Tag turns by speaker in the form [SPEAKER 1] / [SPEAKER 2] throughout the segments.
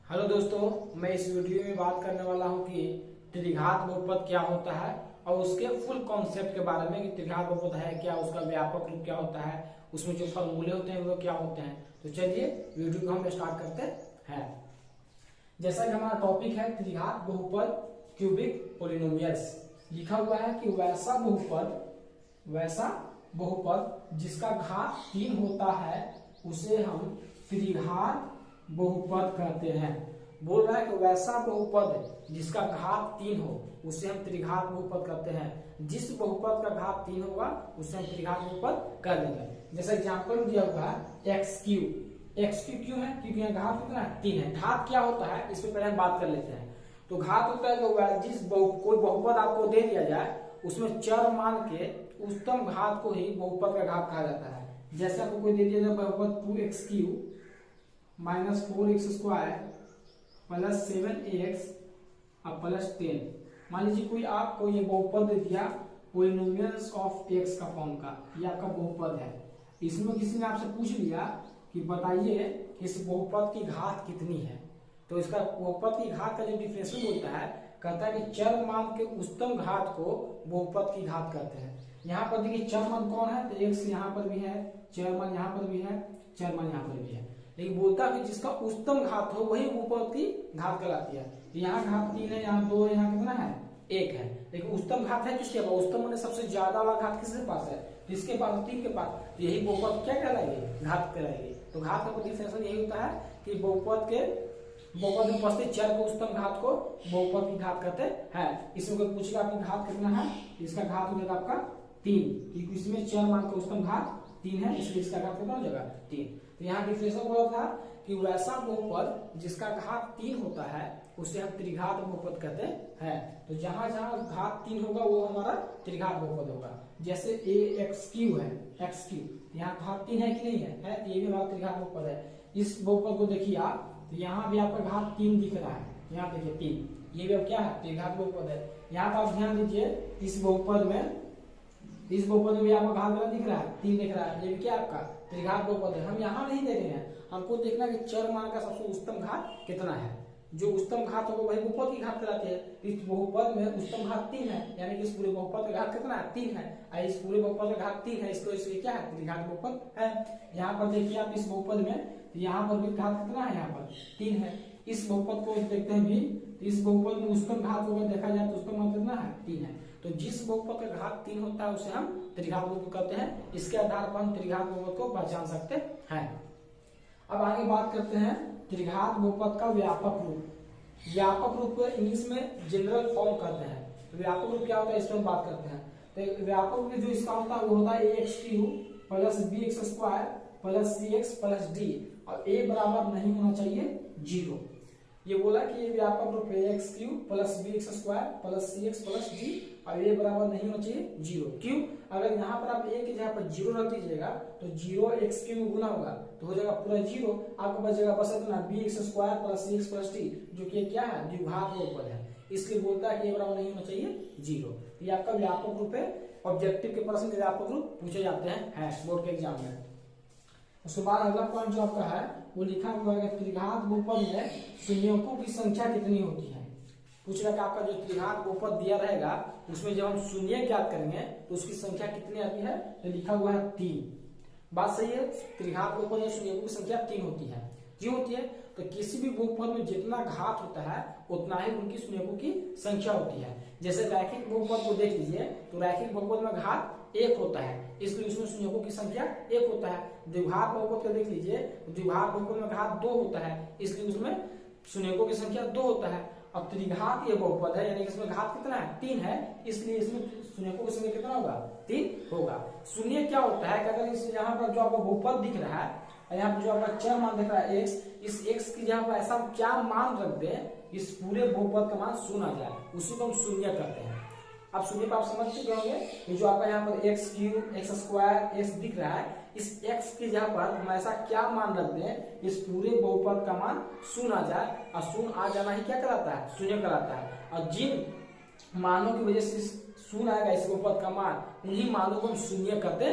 [SPEAKER 1] Hello दोस्तों, मैं इस वीडियो में बात करने वाला हूं कि त्रिघात बहुपद क्या होता है और उसके फुल कॉन्सेप्ट के बारे में कि त्रिघात बहुपद है क्या, उसका व्यापक रूप क्या होता है, उसमें जो फॉर्मूले होते हैं वो क्या होते हैं। तो चलिए वीडियो को हम स्टार्ट करते हैं। जैसा कि हमारा टॉपिक है त्रिघात बहुपद क्यूबिक पोलिनोमियल्स, लिखा हुआ है कि वैसा बहुपद जिसका घात 3 होता है उसे हम त्रिघात बहुपद कहते हैं। बोल रहा है कि वैसा बहुपद जिसका घात 3 हो उसे हम त्रिघात बहुपद कहते हैं। जिस बहुपद का घात 3 होगा उसे हम त्रिघात बहुपद कह देंगे। जैसा एग्जांपल दिया हुआ है एक्स क्यू क्यों है, क्योंकि यहाँ घात कितना है 3 है। घात क्या होता है इस पे पहले हम बात कर लेते हैं। तो घात होता है कि जिस कोई बहुपद आपको दे दिया जाए उसमें चर मान के उच्चतम घात को ही बहुपद का घात कहा जाता है। जैसे आपको कोई दे दिया जाए बहुपद 2x³ minus 4x square plus 7x और प्लस 10। मान लीजिए कोई आपको ये बहुपद दे दिया पोलिनोमियल्स ऑफ x का फॉर्म का, ये आपका बहुपद है। इसमें किसी ने आपसे पूछ लिया कि बताइए इस बहुपद की घात कितनी है, तो इसका बहुपद की घात का जो डिफिनेशन होता है कहता है कि चर मान के उच्चतम घात को बहुपद की घात कहते हैं। यहाँ पर देखिए चर मान कौन है, तो x यहाँ पर भी है, चर मान यहाँ पर भी है, चर मान यहाँ पर भी है। लेकिन बोलता है कि जिसका उच्चतम घात हो वही बहुपद की घात कहलाती है। यहाँ घात 3 है, यहाँ 2 है, यहाँ कितना है 1 है। लेकिन उच्चतम घात है किसके पास, उच्चतम माने सबसे ज्यादा वाला घात किसके पास है, किसके पास, 3 के पास। तो यही बहुपद क्या कहलाएगी, घात कहलाएगी। तो घात का डिफिनेशन यही होता है कि बहुपद में उपस्थित चर को उच्चतम घात को बहुपद की घात कहते हैं। इसमें कोई पूछेगा आपकी घात कितना है, इसका घात हो जाएगा आपका 3, क्योंकि इसमें चर मान का उच्चतम घात 3 है, इसलिए इसका घात कितना हो जाएगा 3। तो यहाँ डिफिनेशन बोला था कि वैसा बहुपद जिसका घात 3 होता है उसे हम त्रिघात बहुपद कहते हैं। तो जहां जहां घात 3 होगा वो हमारा त्रिघात बहुपद होगा। जैसे ax³ है, x³ यहाँ घात 3 है कि नहीं है, तो ये भी हमारा त्रिघात बहुपद है। इस बहुपद को देखिए आप, तो यहाँ भी आपका घात 3 दिख रहा है, यहाँ देखिए 3, ये भी अब क्या है त्रिघात बहुपद है। यहाँ पर आप ध्यान दीजिए इस बहुपद में भी आपका घात वाला दिख रहा है, 3 दिख रहा है, ये भी क्या आपका त्रिघात बहुपद है। हम यहाँ नहीं देख रहे हैं, हमको देखना कि चर मान का सबसे उच्चतम घात कितना है। जो उच्चतम घात होगा वही बहुपद की घात कहलाती है। इस बहुपद में उच्चतम घात 3 है, यानी कि इस पूरे बहुपद का घात कितना है 3 है, और इस पूरे बहुपद का घात 3 है, इसको इसलिए क्या है त्रिघात बहुपद है। यहाँ पर देखिए आप इस बहुपद में, यहाँ पर भी घात कितना है, यहाँ पर 3 है। इस बहुपद को देखते हैं भी, इस बहुपद में उच्चतम घात होगा देखा जाए तो उच्चतम घात कितना है 3 है। तो जिस बहुपद का घात 3 होता है उसे हम त्रिघात बहुपद कहते हैं। इसके आधार पर हम त्रिघात बहुपद को पहचान सकते हैं। अब आगे बात करते हैं त्रिघात बहुपद का व्यापक रूप। व्यापक रूप को इंग्लिश में जनरल फॉर्म कहते हैं। तो व्यापक रूप क्या होता है इस पर हम बात करते हैं। तो व्यापक रूप जो इसका होता है वो होता है ax³ plus bx² plus cx plus d, और a बराबर नहीं होना चाहिए 0। ये बोला कि ये व्यापक रूप है ax³ plus bx² plus cx plus d, और a बराबर नहीं होना चाहिए 0। क्यों, अगर यहाँ पर आप a की जगह पर 0 रख दीजिएगा तो 0 x³ में गुना होगा तो हो जाएगा पूरा 0, आपको बच जाएगा बस इतना bx² plus cx plus d, जो कि क्या है द्विघात बहुपद है। इसलिए बोलता है कि a बराबर नहीं होना चाहिए 0। तो ये आपका व्यापक रूप है। ऑब्जेक्टिव के प्रश्न के व्यापक रूप पूछे जाते हैं बोर्ड के एग्जाम में। उसके बाद अगला पॉइंट जो आपका है वो लिखा हुआ है त्रिघात बहुपद में शून्यकों की संख्या कितनी होती है। पूछ रहा है कि आपका जो त्रिघात बहुपद दिया रहेगा उसमें जब हम शून्य ज्ञात करेंगे तो उसकी संख्या कितनी आती है, तो लिखा हुआ है 3। बात सही है, त्रिघात बहुपद में शून्यकों की संख्या 3 होती है। क्यों होती है, तो किसी भी बहुपद में जितना घात होता है उतना ही उनकी शून्यकों की संख्या होती है। जैसे रैखिक बहुपद को देख लीजिए, तो रैखिक बहुपद में घात 1 होता है, इसलिए उसमें शून्यकों की संख्या 1 होता है। द्विघात बहुपद को देख लीजिए, द्विघात बहुपद में घात 2 होता है, इसलिए उसमें शून्यकों की संख्या 2 होता है। अब त्रिघात ये बहुपद है, यानी कि इसमें घात कितना है 3 है, इसलिए इसमें शून्यकों की संख्या कितना होगा 3 होगा। शून्य क्या होता है कि अगर इस यहाँ पर जो आपका बहुपद दिख रहा है, यहाँ पर जो आपका चर मान दिख रहा है x, इस x की जगह पर ऐसा क्या मान रख दे इस पूरे बहुपद का मान शून्य आ जाए, उसी को हम शून्य करते हैं। अब शून्य पर आप समझ चुके होंगे कि जो आपका यहाँ पर x³ x² x दिख रहा है, इस x की जगह पर हम ऐसा क्या मान रख दें इस पूरे बहुपद का मान शून्य आ जाए, और शून्य आ जाना ही क्या कराता है शून्य कराता है। और जिन मानों की वजह से शून्य आएगा इस बहुपद का मान, उन्हीं मानों को हम शून्य करते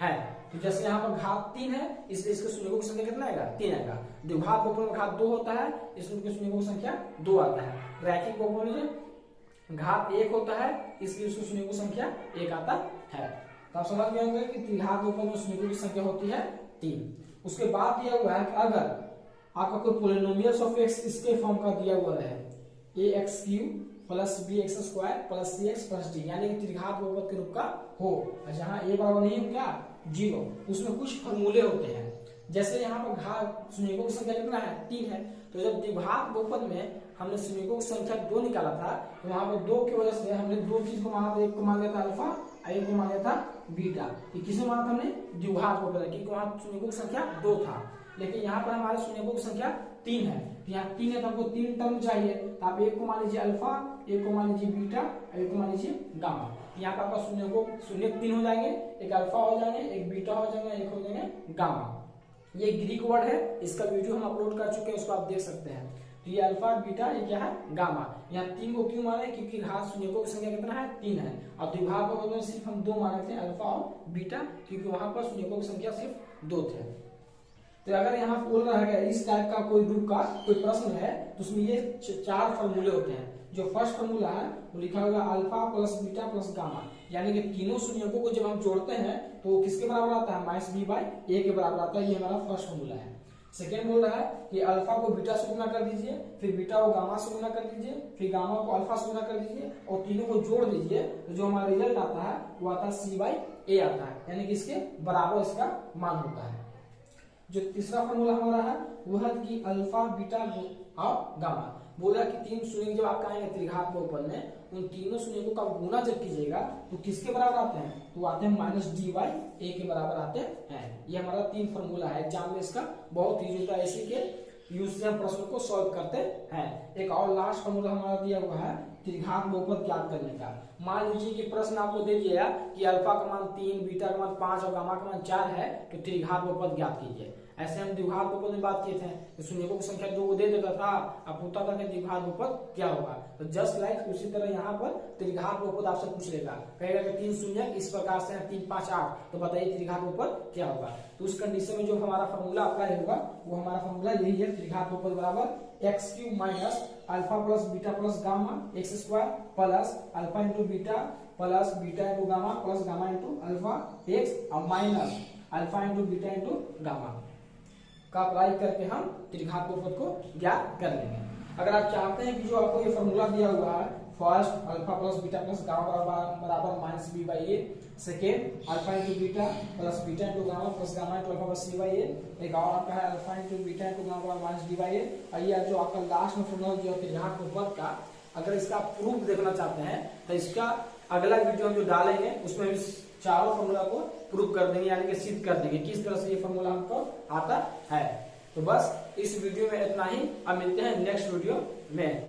[SPEAKER 1] हैं। तो जैसे यहाँ पर घात 3 है, इसलिए इसके शून्य की संख्या कितना आएगा 3 आएगा। द्विघात बहुपद में घात 2 होता है, इसमें सुनियोगों की संख्या 2 आता है। रैखिक बहुपद में घात 1 होता है, इसलिए उसकी सुनियोगों की संख्या 1 आता है। तो आप समझ गए होंगे कि त्रिघात बहुपद में सुनियोगों की संख्या होती है 3। उसके बाद दिया हुआ है कि अगर आपका कोई पोलिनोमियल्स ऑफ एक्स इसके फॉर्म का दिया हुआ रहे ax³ plus bx² plus cx plus d, यानी कि त्रिघात बहुपद के रूप का हो, जहाँ a बराबर नहीं हो क्या 0, उसमें कुछ फॉर्मूले होते हैं। जैसे यहाँ पर घात सुनियोगों की संख्या कितना है 3 है, तो जब द्विघात बहुपद में हमने सुनियोगों की संख्या 2 निकाला था, तो वहां पर 2 की वजह से हमने 2 चीज को माना था, एक को मान लिया था अल्फा और एक को मान लिया था बीटा। ये किसे माना था हमने द्विघात बहुपद, क्योंकि वहां सुनियोगों की संख्या 2 था। लेकिन यहाँ पर हमारे सुनियोगों की संख्या 3 है, तो यहाँ 3 है तो हमको 3 टर्म चाहिए, तो आप एक को मान लीजिए अल्फा, एक को मान लीजिए बीटा और एक को मान लीजिए गामा। यहाँ पर आपका शून्य 3 हो जाएंगे, एक अल्फा हो जाएंगे, एक बीटा हो जाएंगे, एक हो जाएंगे गामा। ये ग्रीक वर्ड है, इसका वीडियो हम अपलोड कर चुके हैं, उसको आप देख सकते हैं। तो ये अल्फा बीटा, ये क्या है गामा। यहाँ 3 को क्यों माने, क्योंकि घात सुनियोगों की संख्या कितना है 3 है, और द्विघात बहुपद में सिर्फ हम 2 माने थे अल्फा और बीटा, क्योंकि वहां पर सुनियोगों की संख्या सिर्फ 2 थे। तो अगर यहाँ बोल रहा है इस टाइप का कोई ग्रुप का कोई प्रश्न है, तो उसमें ये 4 फॉर्मूले होते हैं। जो फर्स्ट फॉर्मूला है वो लिखा होगा alpha plus beta plus gamma, यानी कि तीनों सुनियोगों को जब हम जोड़ते हैं तो वो किसके बराबर आता है -b/a के बराबर आता है। ये हमारा फर्स्ट फॉर्मूला है। सेकेंड बोल रहा है कि अल्फा को बीटा से गुना कर दीजिए, फिर बीटा को गामा से गुना कर दीजिए, फिर गामा को अल्फा से गुना कर दीजिए और तीनों को जोड़ दीजिए, तो जो हमारा रिजल्ट आता है वो आता है c/a आता है, यानी कि इसके बराबर इसका मान होता है। जो तीसरा फॉर्मूला हमारा है वो है कि अल्फा बीटा और गामा। बोला कि 3 सुनियोग जब आप कहेंगे त्रिघात बहुपद में, उन तीनों सुनियोगों का गुना जब कीजिएगा तो किसके बराबर आते हैं, तो आते हैं -d/a के बराबर आते हैं। ये हमारा 3 फॉर्मूला है। एग्जाम में इसका बहुत यूज होता है, इसी के यूज से हम प्रश्नों को सॉल्व करते हैं। एक और लास्ट फॉर्मूला हमारा दिया हुआ है त्रिघात बहुपद ज्ञात करने का। मान लीजिए कि प्रश्न आपको दे दिया कि अल्फा का मान 3, बीटा का मान 5 और गामा का मान 4 है, तो त्रिघात बहुपद ज्ञात कीजिए। ऐसे हम द्विघात बहुपद में बात किए थे, तो सुनियोगों की संख्या 2 को दे देता था, अब पूछता था कि द्विघात बहुपद क्या होगा। तो जस्ट लाइक उसी तरह यहाँ पर त्रिघात बहुपद आपसे पूछ लेगा, कहेगा कि 3 शून्य इस प्रकार से 3, 5, 8, तो बताइए त्रिघात बहुपद क्या होगा। तो उस कंडीशन में जो हमारा फॉर्मूला अप्लाई होगा वो हमारा फॉर्मूला यही है, त्रिघात बहुपद बराबर x³ minus alpha plus beta plus gamma x² plus alpha into beta plus beta into gamma plus gamma into alpha x और minus alpha into beta into gamma का अप्लाई करके हम त्रिघात बहुपद को ज्ञात कर लेंगे। अगर आप चाहते हैं कि जो आपको ये फॉर्मूला दिया हुआ है, first alpha plus beta plus gamma बराबर -b/a, second alpha into beta plus beta into gamma plus gamma into alpha plus c/a, एक और आपका है alpha into beta into gamma बराबर -d/a, और ये जो आपका लास्ट में फॉर्मूला जो है त्रिघात बहुपद का, अगर इसका प्रूफ देखना चाहते हैं तो इसका अगला वीडियो हम जो डालेंगे उसमें हम इस चारों फॉर्मूला को प्रूफ कर देंगे, यानी कि सिद्ध कर देंगे किस तरह से ये फॉर्मूला हमको आता है। तो बस इस वीडियो में इतना ही, अब मिलते हैं नेक्स्ट वीडियो में।